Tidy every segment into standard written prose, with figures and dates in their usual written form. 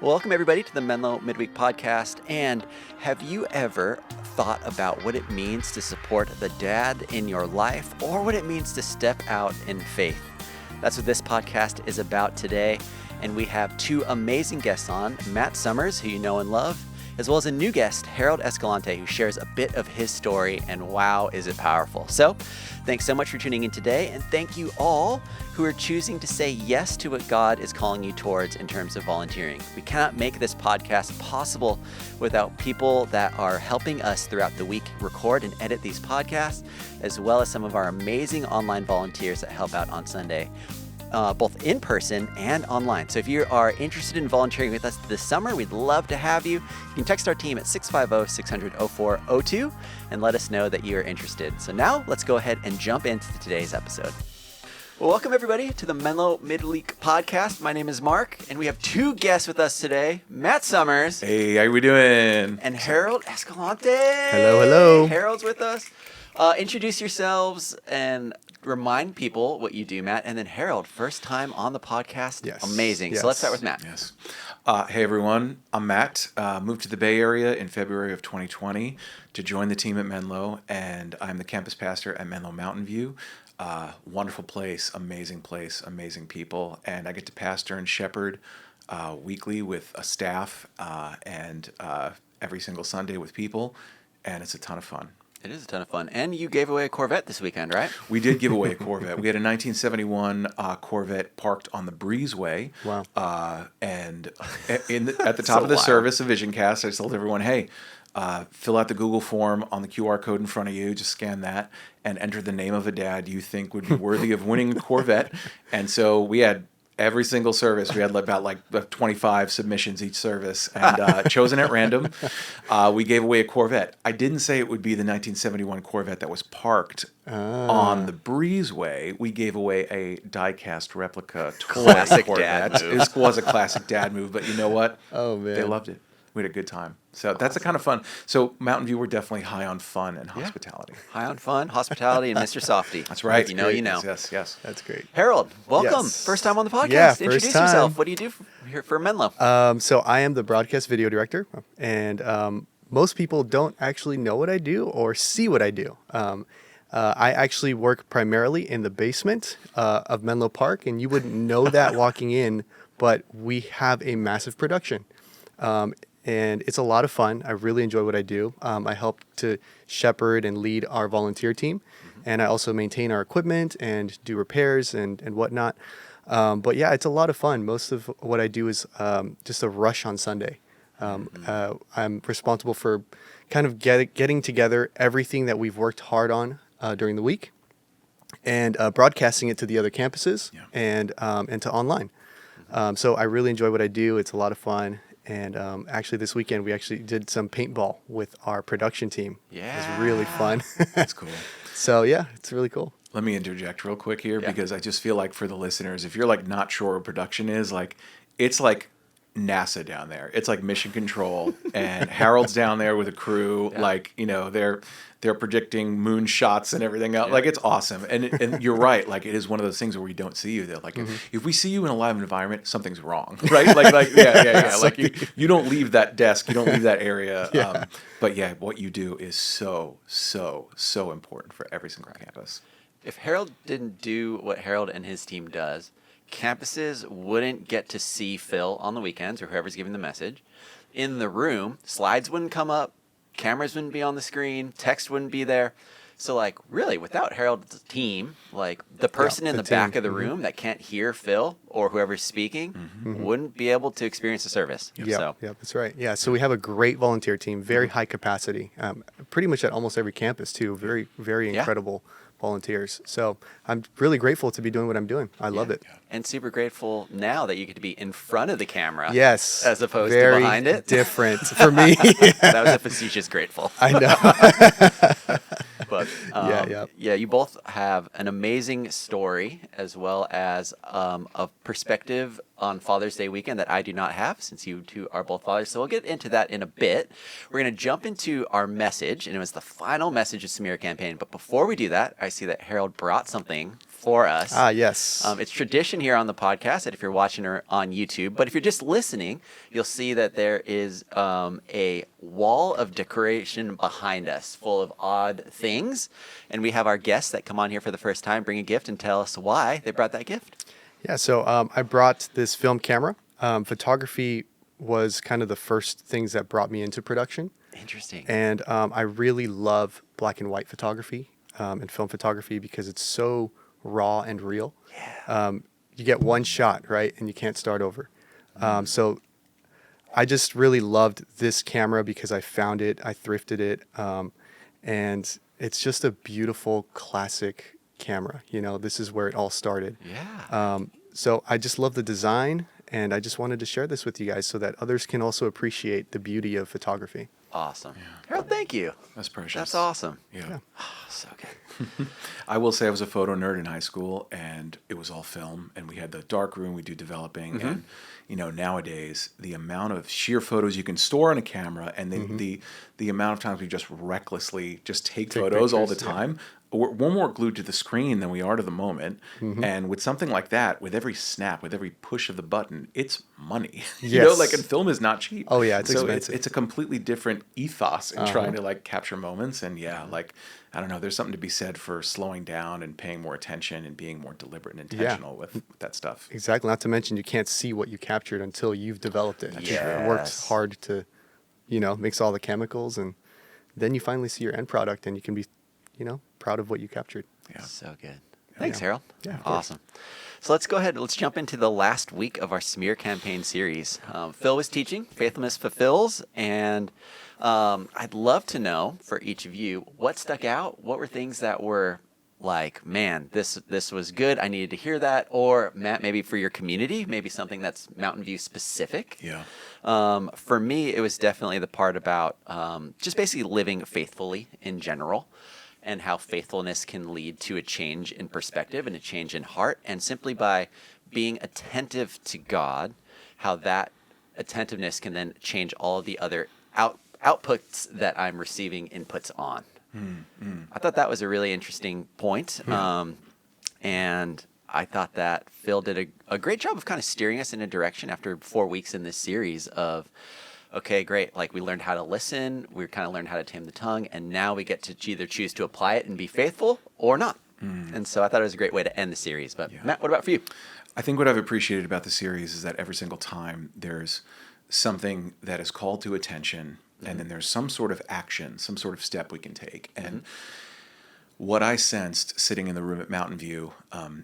Welcome, everybody, to the Menlo Midweek podcast. And have you ever thought about what it means to support the dad in your life or what it means to step out in faith? That's what this podcast is about today. And we have two amazing guests on, Matt Summers, who you know and love, as well as a new guest, Harold Escalante, who shares a bit of his story, and wow, is it powerful. So thanks so much for tuning in today, and thank you all who are choosing to say yes to what God is calling you towards in terms of volunteering. We cannot make this podcast possible without people that are helping us throughout the week record and edit these podcasts, as well as some of our amazing online volunteers that help out on Sunday. Both in person and online. So if you are interested in volunteering with us this summer, we'd love to have you. You can text our team at 650-600-0402 and let us know that you are interested. So now let's go ahead and jump into today's episode. Well, welcome everybody to the Menlo Midweek podcast. My name is Mark, and we have two guests with us today, Matt Summers. Hey, how we doing? And Harold Escalante. Hello. Harold's with us. Introduce yourselves and remind people what you do, Matt. And then Harold, first time on the podcast. Yes. Amazing. Yes. So let's start with Matt. Yes. Hey, everyone. I'm Matt. Moved to the Bay Area in February of 2020 to join the team at Menlo, and I'm the campus pastor at Menlo Mountain View. Wonderful place, amazing people, and I get to pastor and shepherd weekly with a staff and every single Sunday with people, and it's a ton of fun. It is a ton of fun. And you gave away a Corvette this weekend, right? We did give away a Corvette. We had a 1971 Corvette parked on the breezeway. Wow. And at the top of the service of VisionCast, I told everyone, hey, fill out the Google form on the QR code in front of you. Just scan that and enter the name of a dad you think would be worthy of winning a Corvette. And so we had every single service. We had about 25 submissions each service, and chosen at random. We gave away a Corvette. I didn't say it would be the 1971 Corvette that was parked on the breezeway. We gave away a die-cast replica toy Classic Corvette. dad move. It was a classic dad move, but you know what? Oh, man. They loved it. We had a good time. So that's the kind of fun. So Mountain View, we're definitely high on fun and hospitality. High on fun, hospitality, and Mr. Softy. That's right. If you know, you know. Yes. That's great. Harold, welcome. Yes. First time on the podcast. Yeah, Introduce first time. yourself. What do you do here for Menlo? So I am the broadcast video director, and most people don't actually know what I do or see what I do. I actually work primarily in the basement of Menlo Park, and you wouldn't know that walking in, but we have a massive production. And it's a lot of fun. I really enjoy what I do. I help to shepherd and lead our volunteer team. And I also maintain our equipment and do repairs and whatnot. But yeah, it's a lot of fun. Most of what I do is just a rush on Sunday. I'm responsible for kind of getting together everything that we've worked hard on during the week and broadcasting it to the other campuses and to online. So I really enjoy what I do. It's a lot of fun. And actually, this weekend, we actually did some paintball with our production team. Yeah. It was really fun. That's cool. So, yeah, it's really cool. Let me interject real quick here because I just feel like for the listeners, if you're not sure what production is, it's like NASA down there. It's like Mission Control, and Harold's down there with a crew. They're predicting moon shots and everything else. It's awesome. And you're right. It is one of those things where we don't see you there. If we see you in a live environment, something's wrong, right? You don't leave that desk. You don't leave that area. Yeah. But yeah, what you do is so important for every single campus. If Harold didn't do what Harold and his team does, campuses wouldn't get to see Phil on the weekends or whoever's giving the message. In the room, slides wouldn't come up, cameras wouldn't be on the screen, text wouldn't be there. So really, without Harold's team, the person in the back of the room that can't hear Phil or whoever's speaking wouldn't be able to experience the service. Yeah, that's right. Yeah, so we have a great volunteer team, very high capacity, pretty much at almost every campus too. Very, very incredible volunteers. So I'm really grateful to be doing what I'm doing. I love it. And super grateful now that you get to be in front of the camera. Yes. As opposed to behind it. Different for me. That was a facetious grateful. I know. But yeah, you both have an amazing story as well as a perspective on Father's Day weekend that I do not have, since you two are both fathers. So we'll get into that in a bit. We're going to jump into our message, and it was the final message of Smear Campaign. But before we do that, I see that Harold brought something for us. Yes. It's tradition here on the podcast that if you're watching or on YouTube, but if you're just listening, you'll see that there is a wall of decoration behind us full of odd things. And we have our guests that come on here for the first time, bring a gift and tell us why they brought that gift. Yeah, so I brought this film camera. Photography was kind of the first things that brought me into production. Interesting. And I really love black and white photography and film photography because it's so raw and real. Yeah. You get one shot, right? And you can't start over. So I just really loved this camera because I found it, I thrifted it, and it's just a beautiful classic camera. You know, this is where it all started. Yeah. So I just love the design, and I just wanted to share this with you guys so that others can also appreciate the beauty of photography. Awesome. Harold, thank you. That's precious. That's awesome. Yeah. So good. I will say I was a photo nerd in high school, and it was all film, and we had the dark room, we do developing, and nowadays the amount of sheer photos you can store on a camera, and the amount of times we just recklessly just take photos all the pictures, yeah. time. We're more glued to the screen than we are to the moment. And with something like that, with every snap, with every push of the button, it's money. Yes. And film is not cheap. Oh, yeah, it's so expensive. it's a completely different ethos in trying to capture moments. And I don't know, there's something to be said for slowing down and paying more attention and being more deliberate and intentional with that stuff. Exactly. Not to mention you can't see what you captured until you've developed it. Yes. It works hard to, mix all the chemicals, and then you finally see your end product, and you can be, proud of what you captured. Yeah. So good. Thanks, Harold. Yeah, of course. Awesome. So let's go ahead. Let's jump into the last week of our smear campaign series. Phil was teaching Faithfulness Fulfills, and I'd love to know for each of you what stuck out. What were things that were like, man, this was good. I needed to hear that. Or Matt, maybe for your community, maybe something that's Mountain View specific. Yeah. For me, it was definitely the part about just basically living faithfully in general, and how faithfulness can lead to a change in perspective and a change in heart. And simply by being attentive to God, how that attentiveness can then change all of the other outputs that I'm receiving inputs on. I thought that was a really interesting point. And I thought that Phil did a great job of kind of steering us in a direction after 4 weeks in this series of, okay, great. Like, we learned how to listen. We kind of learned how to tame the tongue. And now we get to either choose to apply it and be faithful or not. And so I thought it was a great way to end the series. But Matt, what about for you? I think what I've appreciated about the series is that every single time there's something that is called to attention, and then there's some sort of action, some sort of step we can take. And what I sensed sitting in the room at Mountain View,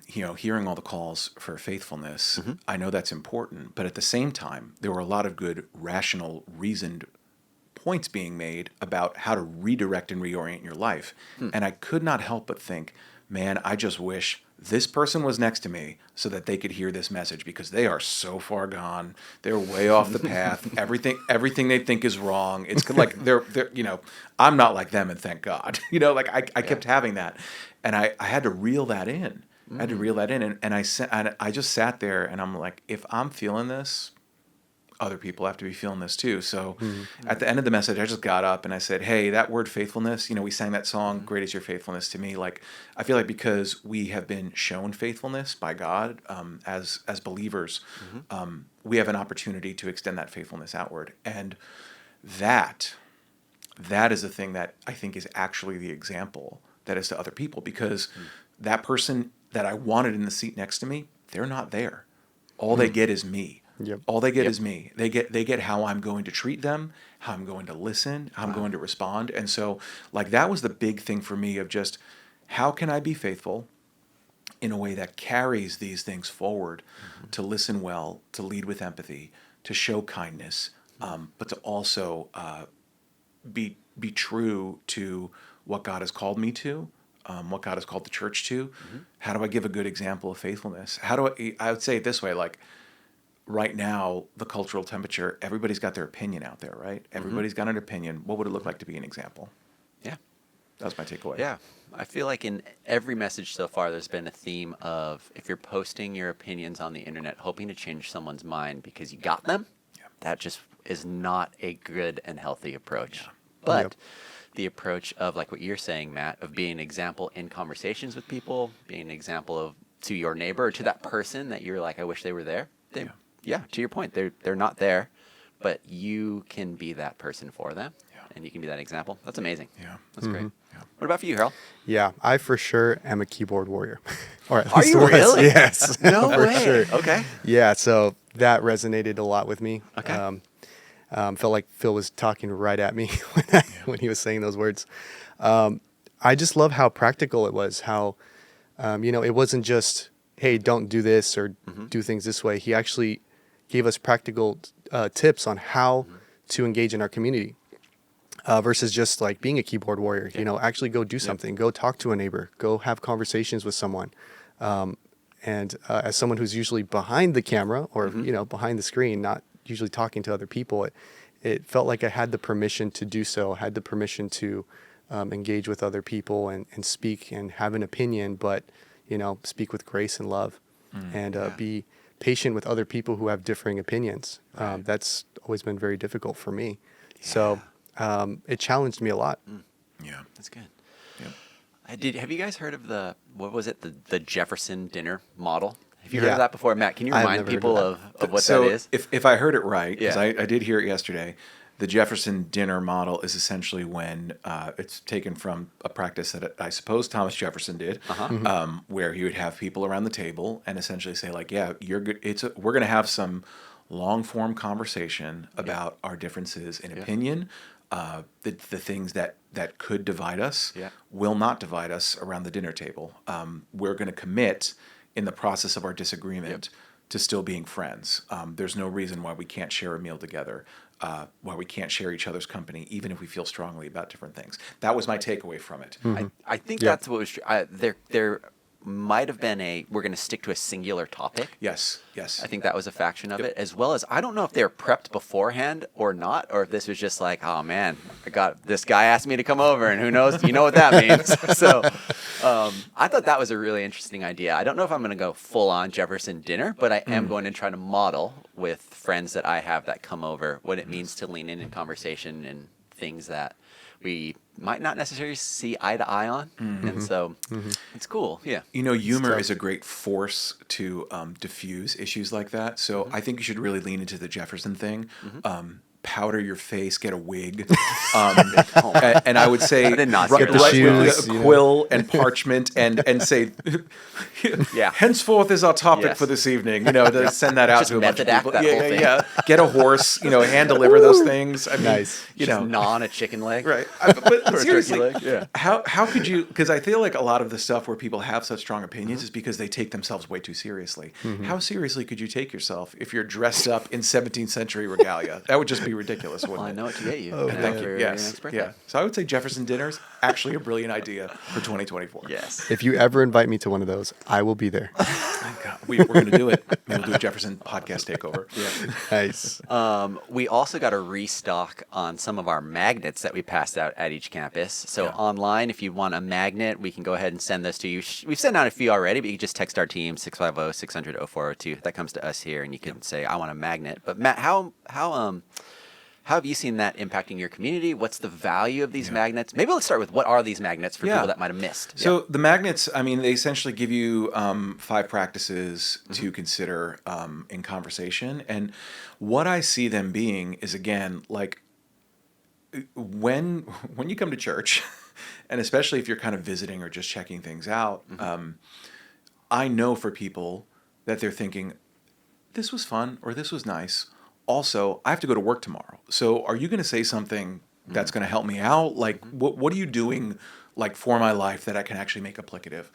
hearing all the calls for faithfulness, I know that's important, but at the same time, there were a lot of good, rational, reasoned points being made about how to redirect and reorient your life. And I could not help but think, man, I just wish this person was next to me so that they could hear this message, because they are so far gone. They're way off the path. Everything they think is wrong. It's like they're I'm not like them, and thank God. I kept having that, and I had to reel that in. I had to reel that in, and I just sat there, and I'm like, if I'm feeling this, other people have to be feeling this too. So at the end of the message, I just got up and I said, hey, that word faithfulness, we sang that song, Great is Your Faithfulness to Me. Like, I feel like because we have been shown faithfulness by God as believers, we have an opportunity to extend that faithfulness outward. And that is the thing that I think is actually the example that is to other people, because that person that I wanted in the seat next to me, they're not there. All they get is me. Yep. All they get is me. They get how I'm going to treat them, how I'm going to listen, how I'm going to respond. And so, that was the big thing for me of just, how can I be faithful in a way that carries these things forward, to listen well, to lead with empathy, to show kindness, but to also be true to what God has called me to, what God has called the church to. How do I give a good example of faithfulness? I would say it this way, right now, the cultural temperature, everybody's got their opinion out there, right? Everybody's got an opinion. What would it look like to be an example? Yeah. That was my takeaway. Yeah. I feel like in every message so far, there's been a theme of, if you're posting your opinions on the internet, hoping to change someone's mind because you got them, that just is not a good and healthy approach. But Yep. the approach of like what you're saying, Matt, of being an example in conversations with people, being an example of to your neighbor or to that person that you're like, I wish they were there. Yeah, to your point, they're not there, but you can be that person for them, and you can be that example. That's amazing. Yeah. That's great. Yeah. What about for you, Harold? Yeah, I for sure am a keyboard warrior. Or at Are least you was. really? Yes. No for way. sure. Okay. Yeah, so that resonated a lot with me. Okay. Felt like Phil was talking right at me when he was saying those words. I just love how practical it was. How, it wasn't just, hey, don't do this or do things this way. He actually gave us practical tips on how to engage in our community versus just like being a keyboard warrior. Actually go do something. Go talk to a neighbor. Go have conversations with someone. And as someone who's usually behind the camera or behind the screen, not usually talking to other people, it felt like I had the permission to do so. I had the permission to engage with other people and speak and have an opinion, but speak with grace and love, and be patient with other people who have differing opinions. That's always been very difficult for me. So it challenged me a lot. Yeah. That's good. Yep. Have you guys heard of the Jefferson dinner model? Have you heard Yeah. of that before, Matt? Can you I've remind never heard people of of what So that is? if I heard it right, because Yeah. I did hear it yesterday, the Jefferson dinner model is essentially when it's taken from a practice that I suppose Thomas Jefferson did, where he would have people around the table and essentially say like, yeah, you're good. We're going to have some long form conversation about our differences in opinion. The things that could divide us will not divide us around the dinner table. We're going to commit in the process of our disagreement to still being friends. There's no reason why we can't share a meal together, why we can't share each other's company, even if we feel strongly about different things. That was my takeaway from it. I think that's what was true. There might have been we're going to stick to a singular topic. Yes. I think that was a faction of it, as well as I don't know if they were prepped beforehand or not, or if this was just like, oh man, this guy asked me to come over, and who knows, you know what that means. So I thought that was a really interesting idea. I don't know if I'm going to go full on Jefferson dinner, but I am going to try to model with friends that I have that come over what it means to lean in conversation and things that we might not necessarily see eye to eye on. And so it's cool. Yeah. Humor is a great force to diffuse issues like that. So I think you should really lean into the Jefferson thing. Powder your face, get a wig, and I would say I did not write skip that. Shoes, with a quill and parchment and say, henceforth is our topic for this evening. To send that out Just to a bunch of method act people. that whole thing. Get a horse, hand deliver those things. I mean, Nice. Just gnaw on a chicken leg. Right. But Or a seriously, turkey leg, yeah. how could you, because I feel like a lot of the stuff where people have such strong opinions is because they take themselves way too seriously. How seriously could you take yourself if you're dressed up in 17th century regalia? That would just be ridiculous, wouldn't Well, I it? know what to get you. Oh, And Thank after you. your Yes. next birthday. Yeah. So I would say Jefferson dinner's actually a brilliant idea for 2024. Yes. If you ever invite me to one of those, I will be there. Thank God. We're going to do it. Maybe we'll do a Jefferson podcast takeover. Nice. We also got a restock on some of our magnets that we passed out at each campus. So online, if you want a magnet, we can go ahead and send those to you. We've sent out a few already, but you can just text our team, 650-600-0402. That comes to us here, and you can say, I want a magnet. But Matt, how have you seen that impacting your community? What's the value of these magnets? Maybe let's start with what are these magnets for people that might have missed? So the magnets, I mean, they essentially give you 5 practices to consider in conversation. And what I see them being is, again, like when you come to church, and especially if you're kind of visiting or just checking things out, I know for people that they're thinking, this was fun or this was nice. Also, I have to go to work tomorrow. So are you going to say something that's going to help me out? Like, what are you doing like for my life that I can actually make applicative?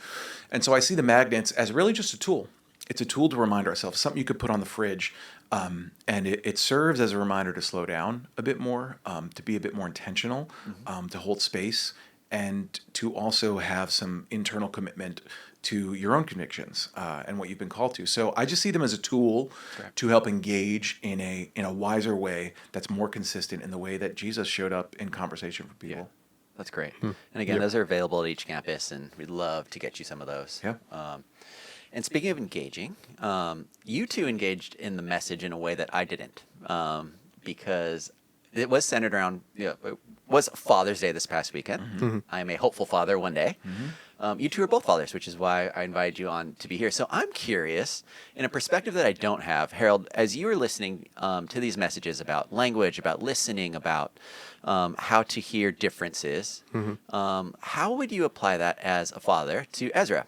And so I see the magnets as really just a tool. It's a tool to remind ourselves, something you could put on the fridge. And it serves as a reminder to slow down a bit more, to be a bit more intentional, to hold space, and to also have some internal commitment to your own convictions and what you've been called to. So I just see them as a tool to help engage in a wiser way that's more consistent in the way that Jesus showed up in conversation for people. Yeah. That's great. And again, those are available at each campus, and we'd love to get you some of those. Yeah. And speaking of engaging, you two engaged in the message in a way that I didn't, because it was centered around was Father's Day this past weekend. I am a hopeful father one day. You two are both fathers, which is why I invited you on to be here. So I'm curious, in a perspective that I don't have, Harold, as you were listening to these messages about language, about listening, about how to hear differences, how would you apply that as a father to Ezra?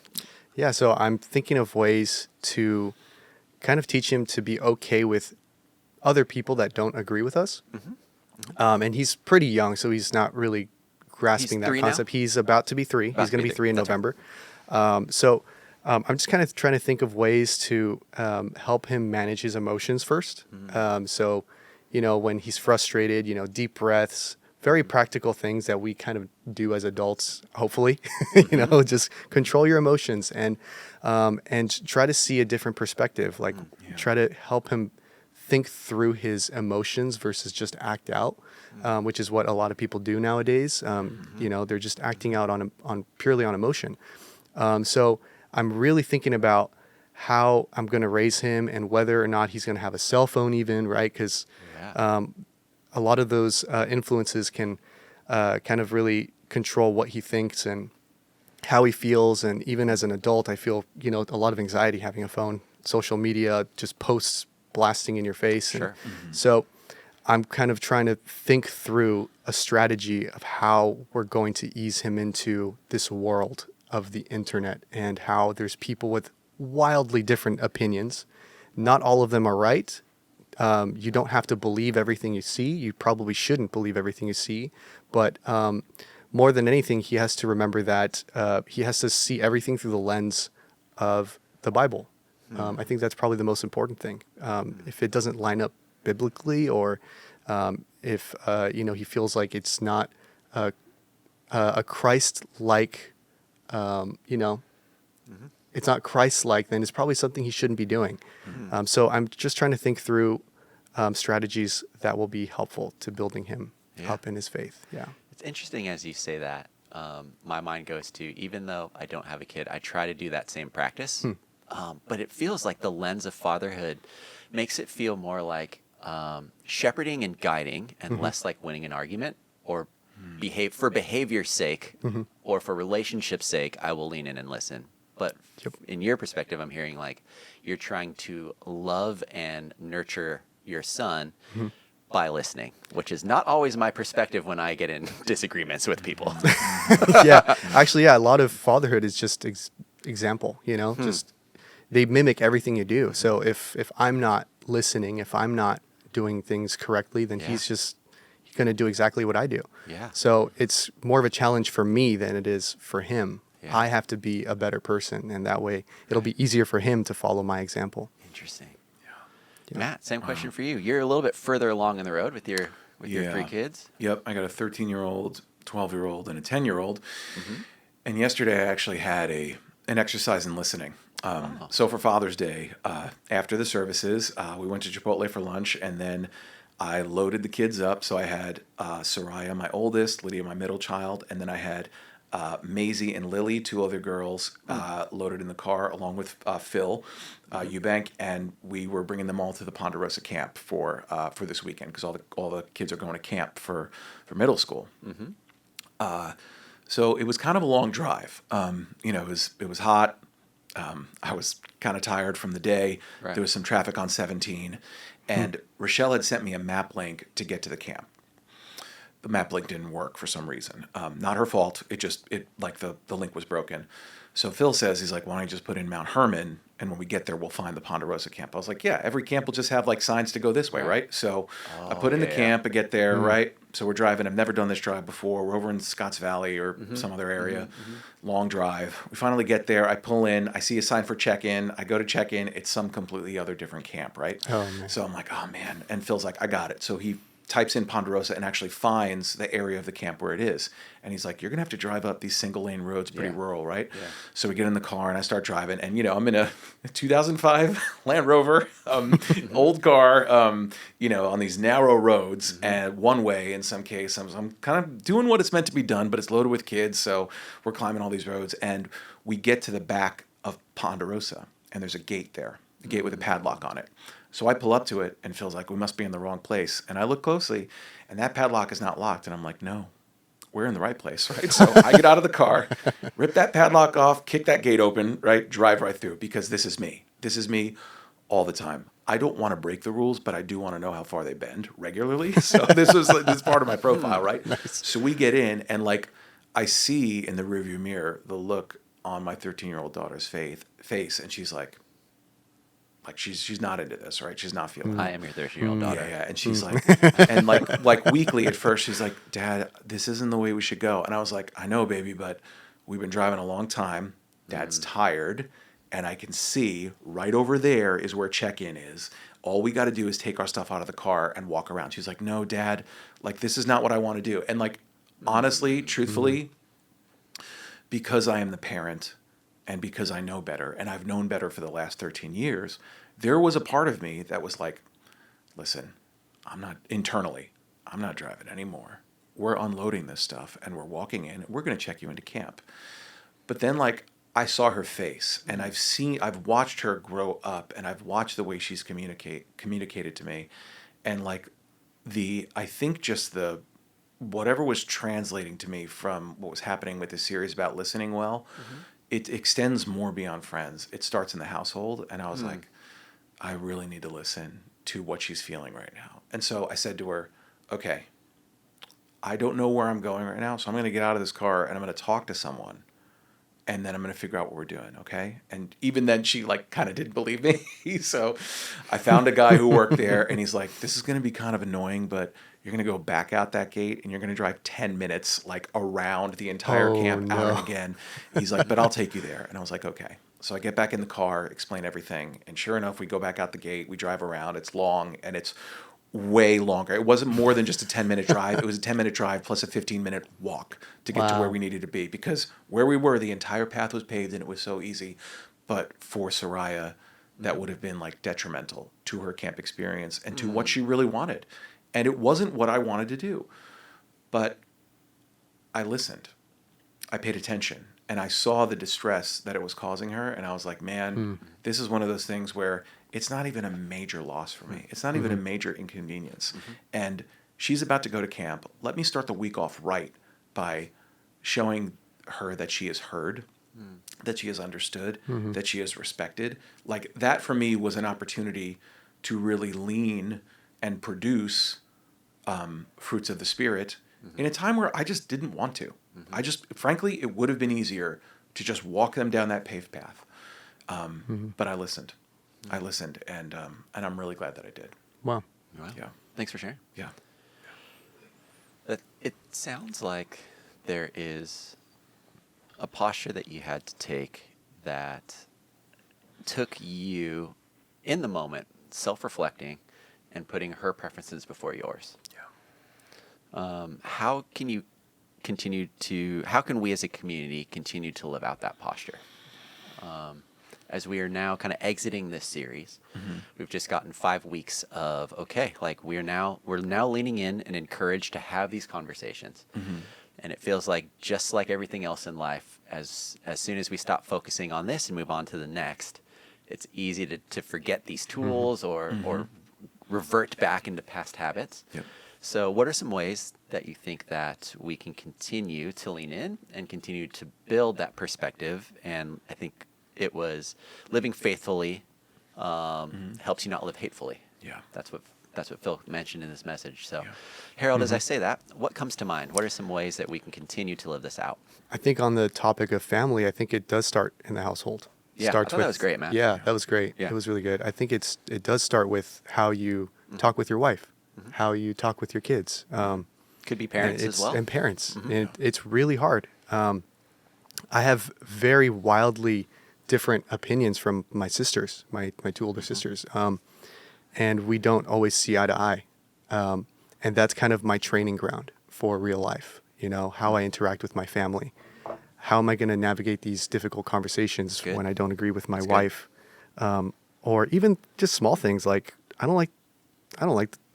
Yeah, so I'm thinking of ways to kind of teach him to be okay with other people that don't agree with us. And he's pretty young, so he's not really grasping He's that 3 now? concept. He's about to be 3. About He's to going to be be 3. 3 in That's right. November. I'm just kind of trying to think of ways to help him manage his emotions first. So, when he's frustrated, deep breaths, very practical things that we kind of do as adults, hopefully, just control your emotions and try to see a different perspective. Like try to help him think through his emotions versus just act out, which is what a lot of people do nowadays. They're just acting out on purely on emotion. So I'm really thinking about how I'm going to raise him and whether or not he's going to have a cell phone even, right? Because a lot of those influences can kind of really control what he thinks and how he feels. And even as an adult, I feel, a lot of anxiety having a phone, social media, just posts blasting in your face. Sure. And so I'm kind of trying to think through a strategy of how we're going to ease him into this world of the internet and how there's people with wildly different opinions. Not all of them are right. You don't have to believe everything you see. You probably shouldn't believe everything you see. But more than anything, he has to remember that he has to see everything through the lens of the Bible. I think that's probably the most important thing. If it doesn't line up biblically, or if he feels like it's not a Christ-like, it's not Christ-like, then it's probably something he shouldn't be doing. So I'm just trying to think through strategies that will be helpful to building him up in his faith. Yeah. It's interesting as you say that. My mind goes to, even though I don't have a kid, I try to do that same practice. But it feels like the lens of fatherhood makes it feel more like shepherding and guiding and less like winning an argument or for behavior's sake or for relationship's sake, I will lean in and listen. But in your perspective, I'm hearing like you're trying to love and nurture your son by listening, which is not always my perspective when I get in disagreements with people. Actually, a lot of fatherhood is just example, just they mimic everything you do. So if I'm not listening, if I'm not doing things correctly, then he's going to do exactly what I do. So it's more of a challenge for me than it is for him. I have to be a better person, and that way it'll be easier for him to follow my example. Interesting. Matt, same question for you. You're a little bit further along in the road with your 3 kids. Yep, I got a 13-year-old, 12-year-old, and a 10-year-old. And yesterday I actually had an exercise in listening. So for Father's Day, after the services, we went to Chipotle for lunch, and then I loaded the kids up. So I had Soraya, my oldest, Lydia, my middle child, and then I had Maisie and Lily, 2 other girls, loaded in the car, along with Phil Eubank, and we were bringing them all to the Ponderosa camp for this weekend because all the kids are going to camp for middle school. So it was kind of a long drive. It was hot. I was kind of tired from the day. Right. There was some traffic on 17, and Rochelle had sent me a map link to get to the camp. The map link didn't work for some reason. Not her fault. The link was broken. So Phil says, he's like, why don't you just put in Mount Hermon, and when we get there, we'll find the Ponderosa camp. I was like, yeah, every camp will just have like signs to go this way, right? So I put in the camp, I get there, right? So we're driving. I've never done this drive before. We're over in Scotts Valley or some other area. Long drive. We finally get there. I pull in. I see a sign for check-in. I go to check-in. It's some completely other different camp, right? Oh, man. So I'm like, oh, man. And Phil's like, I got it. So he types in Ponderosa and actually finds the area of the camp where it is. And he's like, you're going to have to drive up these single lane roads, pretty rural, right? Yeah. So we get in the car and I start driving. And, I'm in a 2005 Land Rover, old car, on these narrow roads and one way in some case. I'm kind of doing what it's meant to be done, but it's loaded with kids. So we're climbing all these roads and we get to the back of Ponderosa and there's a gate there. the gate with a padlock on it. So I pull up to it and feels like we must be in the wrong place. And I look closely and that padlock is not locked. And I'm like, no, we're in the right place, right? So I get out of the car, rip that padlock off, kick that gate open, right? Drive right through because this is me. This is me all the time. I don't want to break the rules, but I do want to know how far they bend regularly. So this is part of my profile, right? Nice. So we get in and like I see in the rearview mirror the look on my 13-year-old daughter's face, and she's like she's not into this, right? She's not feeling I it. am your 13-year-old daughter. Yeah, and she's like, and like weekly at first, she's like, Dad, this isn't the way we should go. And I was like, I know, baby, but we've been driving a long time. Dad's tired, and I can see right over there is where check-in is. All we got to do is take our stuff out of the car and walk around. She's like, no, Dad, like this is not what I want to do. And like, honestly, truthfully, because I am the parent and because I know better and I've known better for the last 13 years, there was a part of me that was like, listen, I'm not driving anymore. We're unloading this stuff and we're walking in. We're going to check you into camp. But then like I saw her face and I've watched her grow up and I've watched the way she's communicated to me. And like I think just whatever was translating to me from what was happening with the series about listening well, it extends more beyond friends. It starts in the household. And I was like, I really need to listen to what she's feeling right now. And so I said to her, okay, I don't know where I'm going right now. So I'm going to get out of this car and I'm going to talk to someone. And then I'm going to figure out what we're doing. Okay. And even then she like kind of didn't believe me. So I found a guy who worked there and he's like, this is going to be kind of annoying, but you're going to go back out that gate and you're going to drive 10 minutes like around the entire camp out and again. He's like, but I'll take you there. And I was like, okay. So I get back in the car, explain everything. And sure enough, we go back out the gate, we drive around. It's long and it's way longer. It wasn't more than just a 10-minute drive. It was a 10-minute drive plus a 15-minute walk to get to where we needed to be because where we were, the entire path was paved and it was so easy. But for Soraya, that would have been like detrimental to her camp experience and to what she really wanted. And it wasn't what I wanted to do. But I listened. I paid attention. And I saw the distress that it was causing her. And I was like, man, this is one of those things where it's not even a major loss for me. It's not even a major inconvenience. And she's about to go to camp. Let me start the week off right by showing her that she is heard, that she is understood, that she is respected. Like that for me was an opportunity to really lean and produce fruits of the Spirit in a time where I just didn't want to. I just, frankly, it would have been easier to just walk them down that paved path. But I listened. I listened, and I'm really glad that I did. Wow. Yeah. Thanks for sharing. Yeah. It sounds like there is a posture that you had to take that took you in the moment, self-reflecting, and putting her preferences before yours. Yeah. How can we as a community continue to live out that posture? As we are now kind of exiting this series, we've just gotten 5 weeks of, okay, like we're now leaning in and encouraged to have these conversations. And it feels like just like everything else in life, as soon as we stop focusing on this and move on to the next, it's easy to forget these tools or revert back into past habits. Yep. So what are some ways that you think that we can continue to lean in and continue to build that perspective? And I think it was living faithfully helps you not live hatefully. Yeah. That's what Phil mentioned in this message. So, Harold, as I say that, what comes to mind? What are some ways that we can continue to live this out? I think on the topic of family, I think it does start in the household. Yeah, I thought that was great, Matt. Yeah, that was great. Yeah. It was really good. I think it does start with how you talk with your wife, how you talk with your kids. Could be parents as well. And parents. And it's really hard. I have very wildly different opinions from my sisters, my 2 older sisters. And we don't always see eye to eye. And that's kind of my training ground for real life, how I interact with my family. How am I going to navigate these difficult conversations when I don't agree with my wife? Or even just small things like I don't like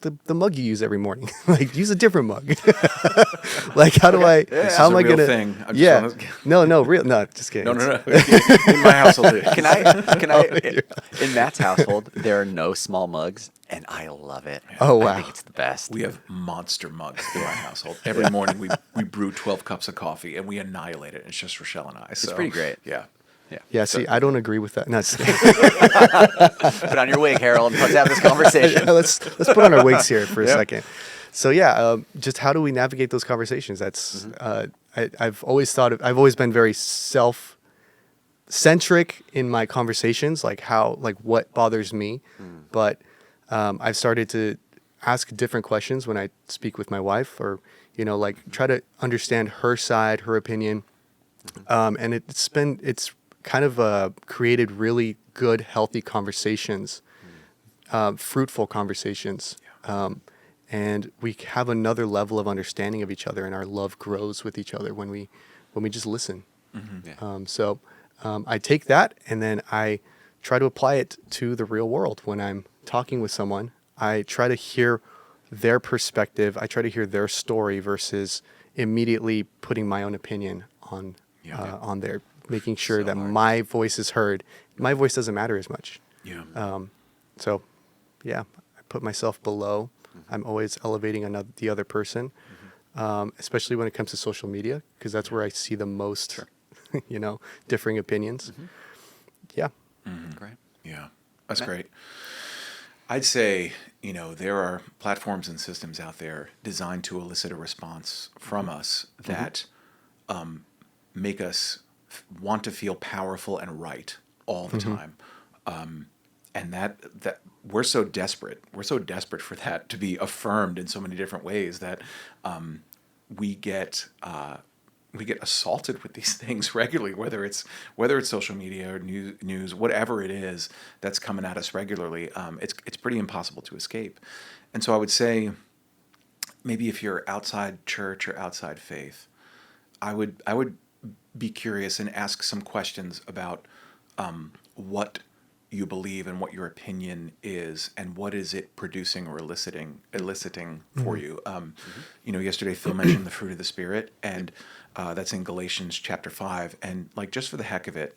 the mug you use every morning. Like, use a different mug. Like, how do I? This How is am a I real gonna? thing. I'm just Yeah. wanna- No, real. No, just kidding. No. In my household, it is. Can I? In Matt's household, there are no small mugs, and I love it. Oh, I wow. think it's the best. We have monster mugs in my household. Every morning we brew 12 cups of coffee and we annihilate it. It's just Rochelle and I. So, pretty great. Yeah. Yeah. Yeah. See, I don't agree with that. No, just kidding. Put on your wig, Harold. Let's have this conversation. let's put on our wigs here for a second. So yeah, just how do we navigate those conversations? That's I've always been very self-centric in my conversations, like what bothers me, but I've started to ask different questions when I speak with my wife, or like try to understand her side, her opinion, and it's kind of created really good, healthy conversations, fruitful conversations. And we have another level of understanding of each other, and our love grows with each other when we just listen. So I take that, and then I try to apply it to the real world. When I'm talking with someone, I try to hear their perspective. I try to hear their story versus immediately putting my own opinion on there, making sure that my voice is heard. My voice doesn't matter as much. Yeah. So, yeah, I put myself below. I'm always elevating the other person, especially when it comes to social media, because that's where I see the most, differing opinions. Yeah. Great. Yeah. That's great. I'd say, there are platforms and systems out there designed to elicit a response from us that make us want to feel powerful and right all the time. And that we're so desperate for that to be affirmed in so many different ways that we get assaulted with these things regularly, whether it's social media or news, whatever it is that's coming at us regularly. It's pretty impossible to escape. And so I would say, maybe if you're outside church or outside faith, I would be curious and ask some questions about what you believe and what your opinion is, and what is it producing or eliciting for you. Yesterday Phil mentioned the fruit of the Spirit, and that's in Galatians chapter 5. And like, just for the heck of it,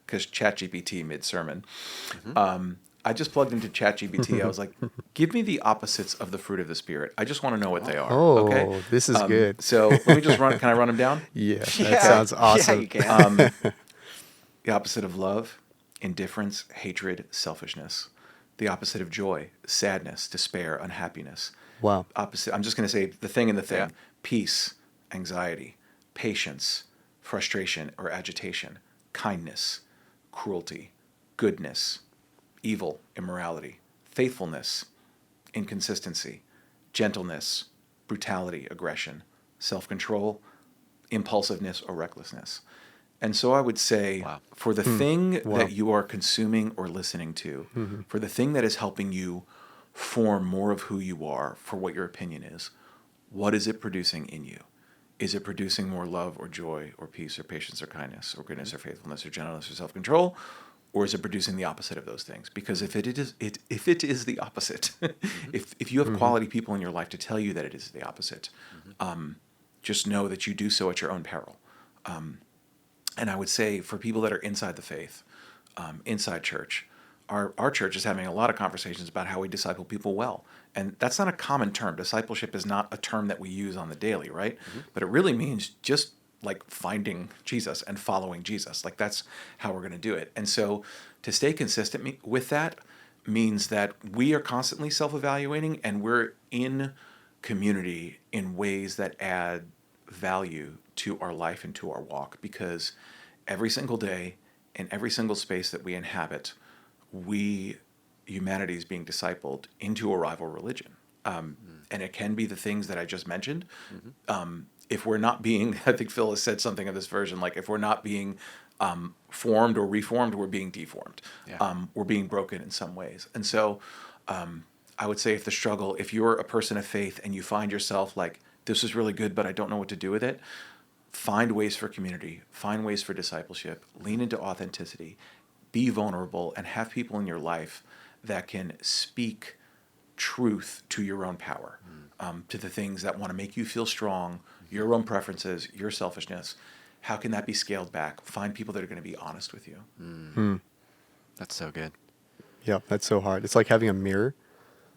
because ChatGPT mid-sermon, I just plugged into ChatGPT. I was like, give me the opposites of the fruit of the Spirit. I just want to know what they are. Oh, okay? this is good. So let me just can I run them down? Yeah, that sounds awesome. Yeah, you can. The opposite of love: indifference, hatred, selfishness. The opposite of joy: sadness, despair, unhappiness. Wow. Opposite, I'm just going to say the thing in the thing: Yeah. peace, anxiety, patience, frustration or agitation, kindness, cruelty, goodness, evil, immorality, faithfulness, inconsistency, gentleness, brutality, aggression, self-control, impulsiveness or recklessness. And so I would say, for the thing that you are consuming or listening to, for the thing that is helping you form more of who you are, for what your opinion is, what is it producing in you? Is it producing more love or joy or peace or patience or kindness or goodness or faithfulness or gentleness or self-control? Or is it producing the opposite of those things? Because if it is the opposite, if you have quality people in your life to tell you that it is the opposite, just know that you do so at your own peril. And I would say, for people that are inside the faith, inside church, our church is having a lot of conversations about how we disciple people well. And that's not a common term. Discipleship is not a term that we use on the daily, right? But it really means just like finding Jesus and following Jesus. Like, that's how we're going to do it. And so to stay consistent with that means that we are constantly self-evaluating, and we're in community in ways that add value to our life and to our walk, because every single day, in every single space that we inhabit, humanity is being discipled into a rival religion. And it can be the things that I just mentioned. If we're not being, I think Phil has said something of this version, like, if we're not being formed or reformed, we're being deformed. We're being broken in some ways. And so I would say, if you're a person of faith and you find yourself like, this is really good, but I don't know what to do with it, find ways for community, find ways for discipleship, lean into authenticity, be vulnerable, and have people in your life that can speak truth to your own power, to the things that want to make you feel strong, your own preferences, your selfishness. How can that be scaled back? Find people that are going to be honest with you. That's so good. Yeah, that's so hard. It's like having a mirror,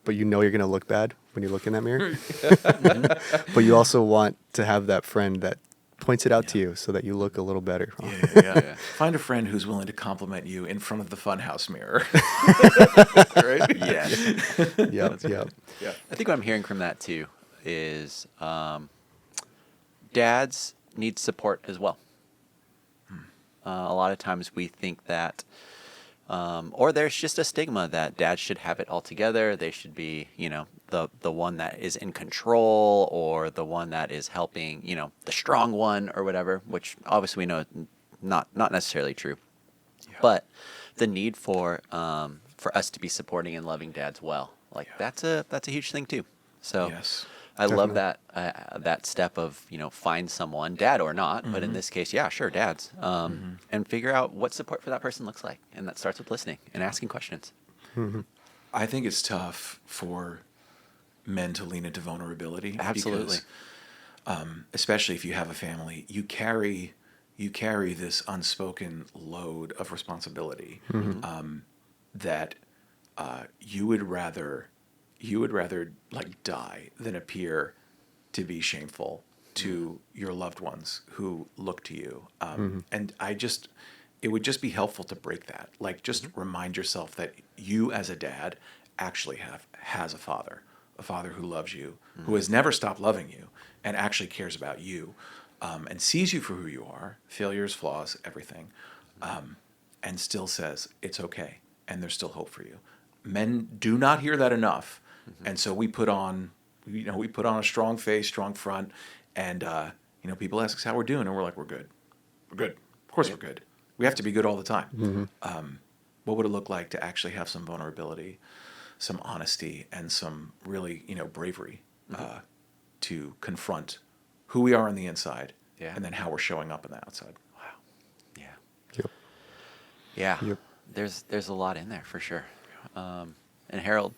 but you know you're going to look bad when you look in that mirror. But you also want to have that friend that points it out to you so that you look a little better. Yeah. Find a friend who's willing to compliment you in front of the funhouse mirror. Right? Yes. Yep. Yeah. I think what I'm hearing from that too is dads need support as well. A lot of times we think that, or there's just a stigma that dads should have it all together. They should be, the one that is in control, or the one that is helping, the strong one or whatever, which obviously we know is not necessarily true. Yeah. But the need for us to be supporting and loving dads well, that's a huge thing too. So Yes. I love Definitely. that step of, find someone, dad or not, but in this case, yeah, sure, dads, and figure out what support for that person looks like. And that starts with listening and asking questions. I think it's tough for men to lean into vulnerability. Absolutely. Because, especially if you have a family, you carry this unspoken load of responsibility that you would rather like die than appear to be shameful to your loved ones who look to you. And it would just be helpful to break that. Like, just remind yourself that you as a dad actually has a father who loves you, who has never stopped loving you and actually cares about you, and sees you for who you are, failures, flaws, everything, and still says it's okay and there's still hope for you. Men do not hear that enough. And so we put on a strong face, strong front, and people ask us how we're doing, and we're like, we're good. Of course we're good. We have to be good all the time. What would it look like to actually have some vulnerability, some honesty, and some really, bravery to confront who we are on the inside, and then how we're showing up on the outside? Wow. Yeah. Yep. Yeah. Yep. There's a lot in there for sure. And Harold,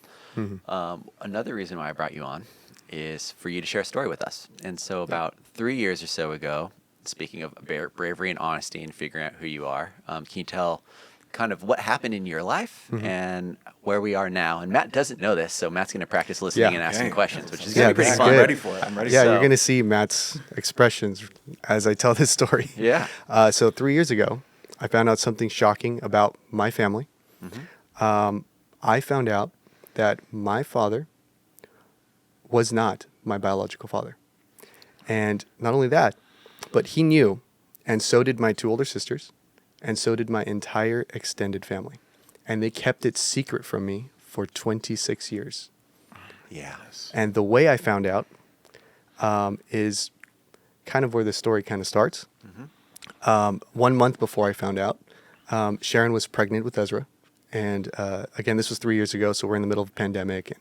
another reason why I brought you on is for you to share a story with us. And so about 3 years or so ago, speaking of bravery and honesty and figuring out who you are, can you tell kind of what happened in your life and where we are now? And Matt doesn't know this, so Matt's going to practice listening and asking questions, which is going to be pretty this is fun. good. I'm ready for it. I'm ready. Yeah, So- you're going to see Matt's expressions as I tell this story. Yeah. So 3 years ago, I found out something shocking about my family. I found out that my father was not my biological father. And not only that, but he knew, and so did my 2 older sisters, and so did my entire extended family. And they kept it secret from me for 26 years. Yeah. And the way I found out is kind of where the story kind of starts. 1 month before I found out, Sharon was pregnant with Ezra. And again, this was 3 years ago, so we're in the middle of a pandemic,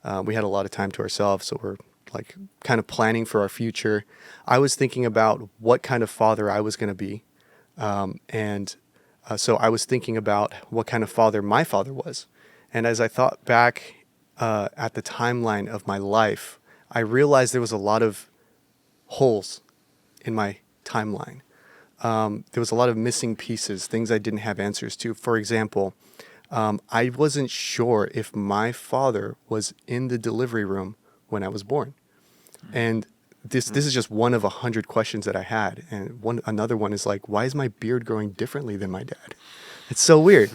and we had a lot of time to ourselves, so we're like kind of planning for our future. I was thinking about what kind of father I was going to be, so I was thinking about what kind of father my father was. And as I thought back at the timeline of my life, I realized there was a lot of holes in my timeline. There was a lot of missing pieces, things I didn't have answers to. For example, I wasn't sure if my father was in the delivery room when I was born. And this is just one of 100 questions that I had. And another one is like, why is my beard growing differently than my dad? It's so weird.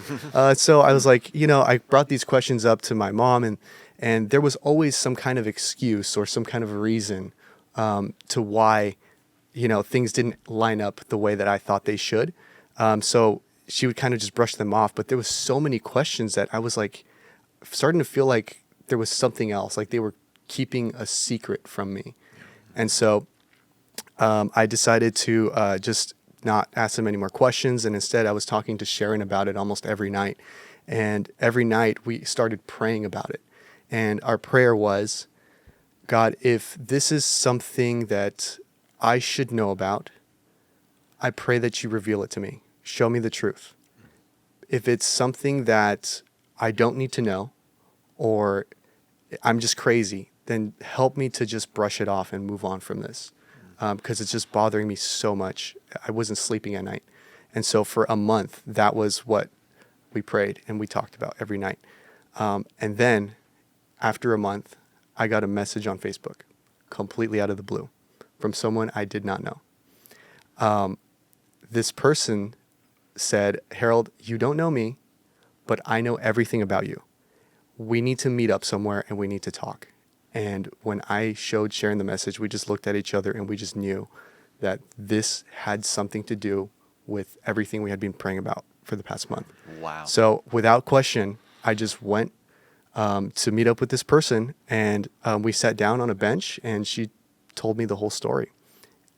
So I was like, I brought these questions up to my mom, and there was always some kind of excuse or some kind of reason to why things didn't line up the way that I thought they should. So she would kind of just brush them off. But there was so many questions that I was like starting to feel like there was something else, like they were keeping a secret from me. And so I decided to just not ask them any more questions. And instead I was talking to Sharon about it almost every night. And every night we started praying about it. And our prayer was, God, if this is something that I should know about, I pray that you reveal it to me. Show me the truth. If it's something that I don't need to know, or I'm just crazy, then help me to just brush it off and move on from this. Because it's just bothering me so much. I wasn't sleeping at night. And so for a month, that was what we prayed and we talked about every night. And then after a month, I got a message on Facebook, completely out of the blue, from someone I did not know. This person said, Harold, you don't know me, but I know everything about you. We need to meet up somewhere and we need to talk. And when I showed sharing the message, we just looked at each other and we just knew that this had something to do with everything we had been praying about for the past month. Wow. So without question, I just went to meet up with this person, and we sat down on a bench and she told me the whole story.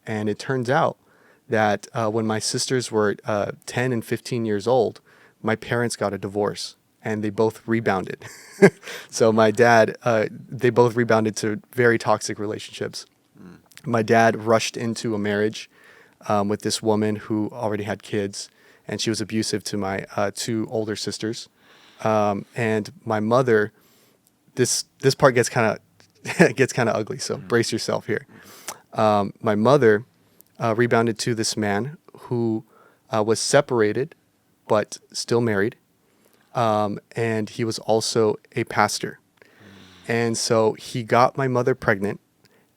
And it turns out that when my sisters were 10 and 15 years old, my parents got a divorce and they both rebounded. So my dad, they both rebounded to very toxic relationships. My dad rushed into a marriage with this woman who already had kids, and she was abusive to my two older sisters. And my mother, this part gets kind of ugly, so brace yourself here. My mother rebounded to this man who was separated but still married, and he was also a pastor. And so he got my mother pregnant,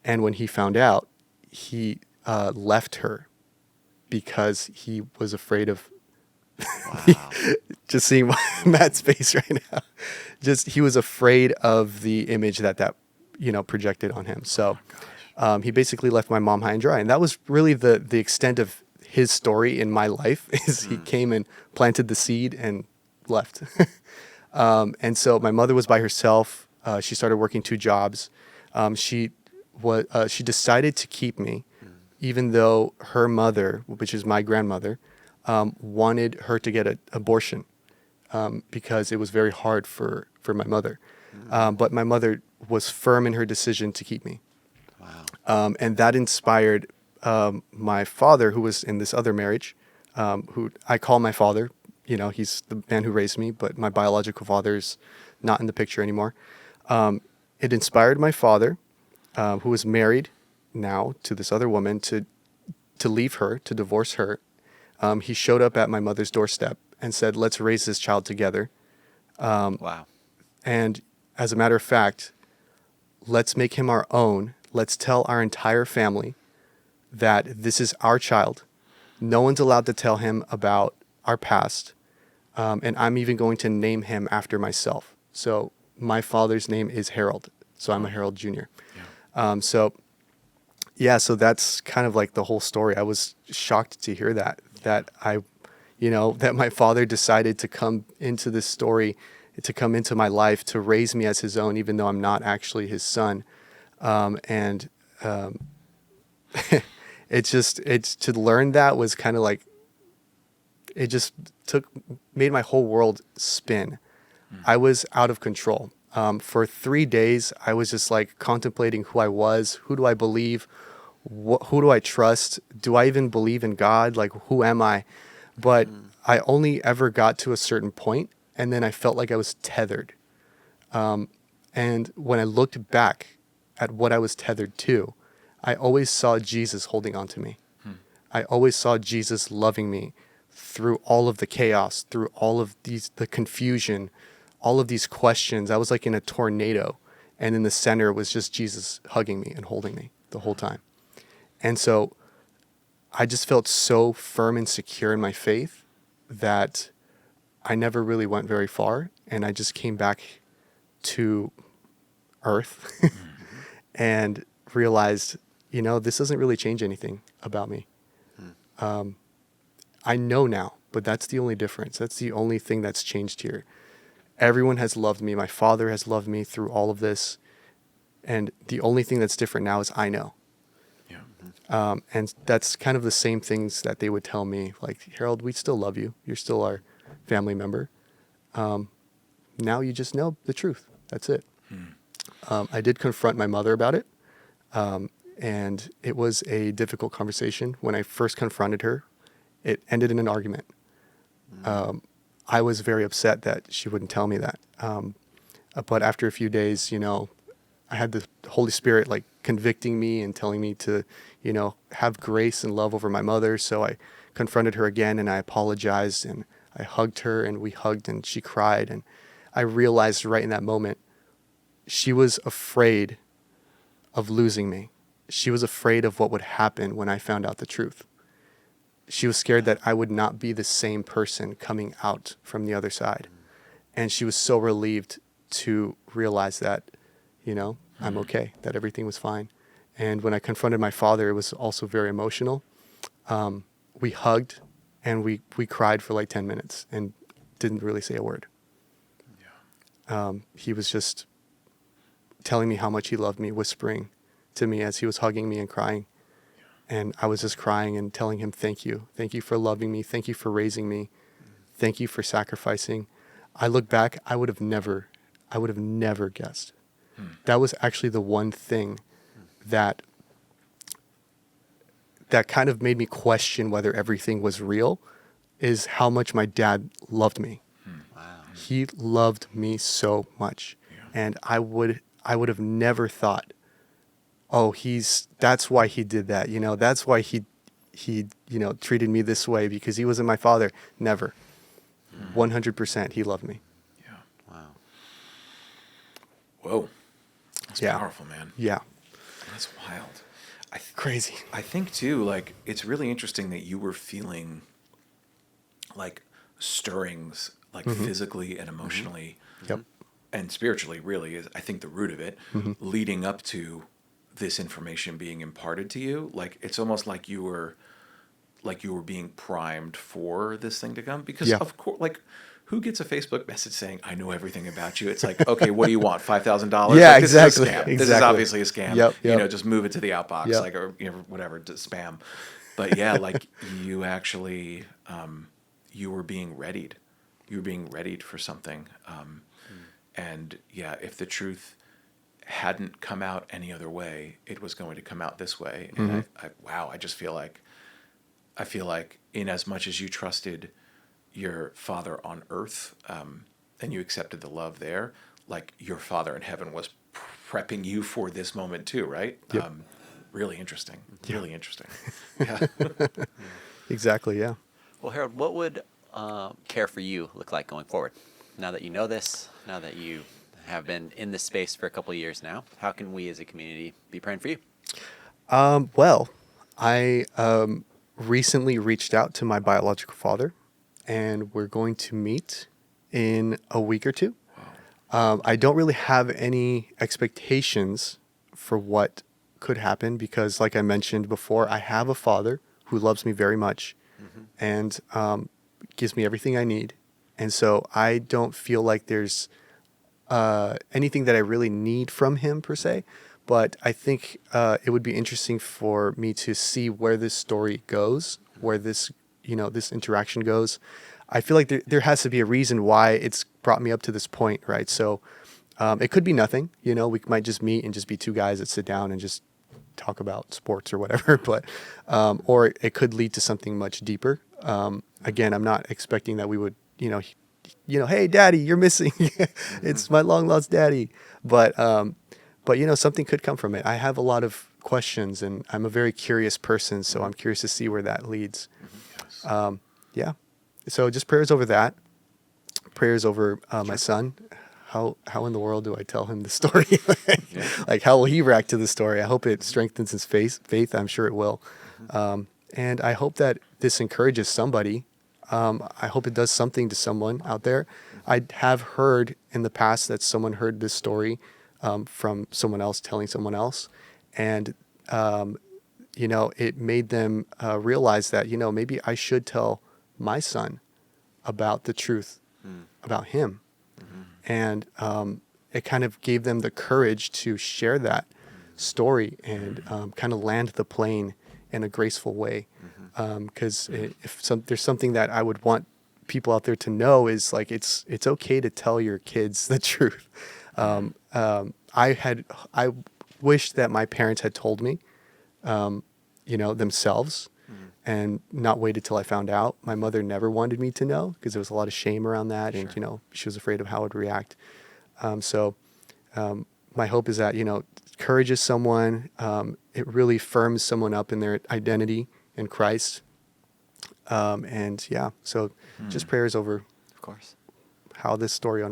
and when he found out, he left her because he was afraid of Wow. just seeing Matt's face right now. Just he was afraid of the image that projected on him. So he basically left my mom high and dry, and that was really the extent of his story in my life. Is he came and planted the seed and left. And so my mother was by herself. She started working 2 jobs. She decided to keep me, even though her mother, which is my grandmother, wanted her to get an abortion because it was very hard for my mother. But my mother was firm in her decision to keep me. Wow. And that inspired my father, who was in this other marriage, who I call my father. He's the man who raised me, but my biological father's not in the picture anymore. It inspired my father, who was married now to this other woman, to leave her, to divorce her. He showed up at my mother's doorstep and said, let's raise this child together. Wow. And as a matter of fact, let's make him our own. Let's tell our entire family that this is our child. No one's allowed to tell him about our past. And I'm even going to name him after myself. So my father's name is Harold. So I'm a Harold Jr. Yeah. So that's kind of like the whole story. I was shocked to hear that my father decided to come into this story, to come into my life, to raise me as his own, even though I'm not actually his son. It's to learn that was kind of like, it just made my whole world spin. I was out of control. For 3 days, I was just like contemplating who I was. Who do I believe? Who do I trust? Do I even believe in God? Like, who am I? But I only ever got to a certain point, and then I felt like I was tethered. And when I looked back at what I was tethered to, I always saw Jesus holding on to me. I always saw Jesus loving me through all of the chaos, through all of the confusion, all of these questions. I was like in a tornado, and in the center was just Jesus hugging me and holding me the whole time. And so I just felt so firm and secure in my faith that I never really went very far, and I just came back to earth and realized, this doesn't really change anything about me. I know now, but that's the only difference. That's the only thing that's changed here. Everyone has loved me. My father has loved me through all of this. And the only thing that's different now is I know. Yeah. And that's kind of the same things that they would tell me, like, Harold, we still love you. You're still our family member. Now you just know the truth. That's it. I did confront my mother about it. And it was a difficult conversation. When I first confronted her, it ended in an argument. I was very upset that she wouldn't tell me that. But after a few days, I had the Holy Spirit like convicting me and telling me to, have grace and love over my mother. So I confronted her again and I apologized and I hugged her and we hugged and she cried. And I realized right in that moment, she was afraid of losing me. She was afraid of what would happen when I found out the truth. She was scared that I would not be the same person coming out from the other side. And she was so relieved to realize that, I'm okay, that everything was fine. And when I confronted my father, it was also very emotional. We hugged and we cried for like 10 minutes and didn't really say a word. He was just telling me how much he loved me, whispering to me as he was hugging me and crying. And I was just crying and telling him, thank you. Thank you for loving me. Thank you for raising me. Thank you for sacrificing. I look back, I would have never guessed. That was actually the one thing that kind of made me question whether everything was real, is how much my dad loved me. Wow. He loved me so much. And I would have never thought, oh, that's why he did that. That's why he treated me this way, because he wasn't my father. Never. 100% he loved me. Yeah. Wow. Whoa. That's powerful, man. Yeah. That's wild. Crazy. I think too, like, it's really interesting that you were feeling like stirrings, like physically and emotionally Yep. and spiritually, really, is I think the root of it, leading up to this information being imparted to you. Like, it's almost like you were being primed for this thing to come, because of course, like, who gets a Facebook message saying, I know everything about you? It's like, okay, what do you want? $5,000? Yeah, like, this exactly. is a scam. Exactly. This is obviously a scam. Yep. Just move it to the outbox, Yep. like, or whatever, to spam. But yeah, like, you actually, you were being readied. You were being readied for something. And yeah, if the truth hadn't come out any other way, it was going to come out this way. And I just feel like, in as much as you trusted your father on earth, and you accepted the love there, like, your father in heaven was prepping you for this moment too, right? Yep. Really interesting. Yeah. Really interesting. Yeah. Exactly, yeah. Well, Harold, what would care for you look like going forward? Now that you know this, now that you have been in this space for a couple of years now, how can we as a community be praying for you? Well, I recently reached out to my biological father, and we're going to meet in a week or two. I don't really have any expectations for what could happen because, like I mentioned before, I have a father who loves me very much and gives me everything I need. And so I don't feel like there's anything that I really need from him per se. But I think it would be interesting for me to see where this story goes, where this interaction goes. I feel like there has to be a reason why it's brought me up to this point, right? So it could be nothing. We might just meet and just be two guys that sit down and just talk about sports or whatever. But or it could lead to something much deeper. Again, I'm not expecting that we would, hey, Daddy, you're missing. It's my long lost daddy. But something could come from it. I have a lot of questions, and I'm a very curious person, so I'm curious to see where that leads. Yeah. So just prayers over that. Prayers over my son. How in the world do I tell him the story? Like, how will he react to the story? I hope it strengthens his faith. I'm sure it will. And I hope that this encourages somebody. I hope it does something to someone out there. I have heard in the past that someone heard this story from someone else telling someone else. And, it made them realize that, maybe I should tell my son about the truth about him. And it kind of gave them the courage to share that story and kind of land the plane in a graceful way. Because there's something that I would want people out there to know is, like, it's okay to tell your kids the truth. I wish that my parents had told me, themselves, and not waited till I found out. My mother never wanted me to know because there was a lot of shame around that, and she was afraid of how I would react. So my hope is that, encourages someone. It really firms someone up in their identity in Christ. So just prayers over Of course. how this story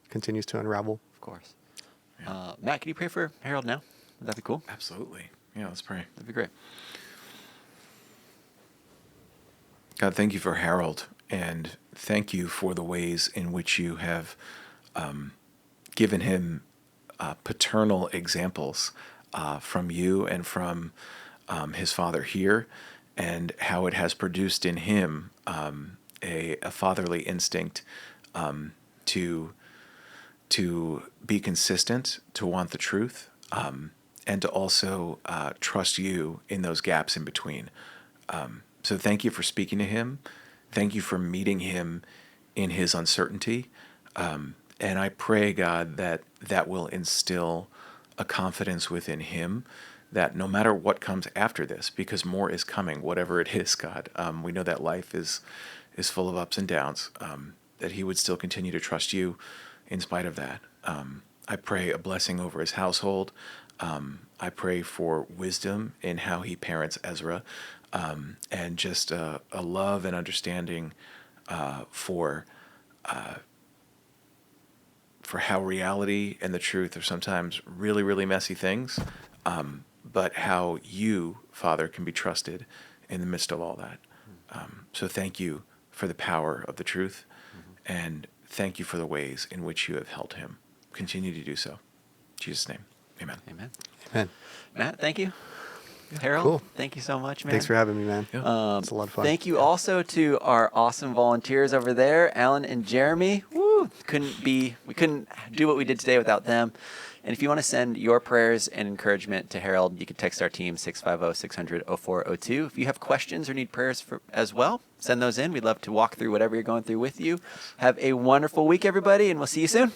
continues to unravel. Of course. Matt, can you pray for Harold now? Would that be cool? Absolutely. Yeah, let's pray. That'd be great. God, thank you for Harold, and thank you for the ways in which you have given him paternal examples from you and from his father here, and how it has produced in him a fatherly instinct to be consistent, to want the truth, and to also trust you in those gaps in between. So thank you for speaking to him. Thank you for meeting him in his uncertainty. And I pray, God, that will instill a confidence within him that no matter what comes after this, because more is coming, whatever it is, God, we know that life is full of ups and downs, that he would still continue to trust you in spite of that. I pray a blessing over his household. I pray for wisdom in how he parents Ezra, and just a love and understanding for how reality and the truth are sometimes really, really messy things, but how you, Father, can be trusted in the midst of all that. So thank you for the power of the truth, and thank you for the ways in which you have held him. Continue to do so. In Jesus' name, amen. Amen. Amen. Matt, thank you. Harold, Cool. thank you so much, man. Thanks for having me, man. Yeah. It's a lot of fun. Thank you also to our awesome volunteers over there, Alan and Jeremy. Woo! We couldn't do what we did today without them. And if you want to send your prayers and encouragement to Harold, you can text our team 650-600-0402. If you have questions or need prayers as well, send those in. We'd love to walk through whatever you're going through with you. Have a wonderful week, everybody, and we'll see you soon.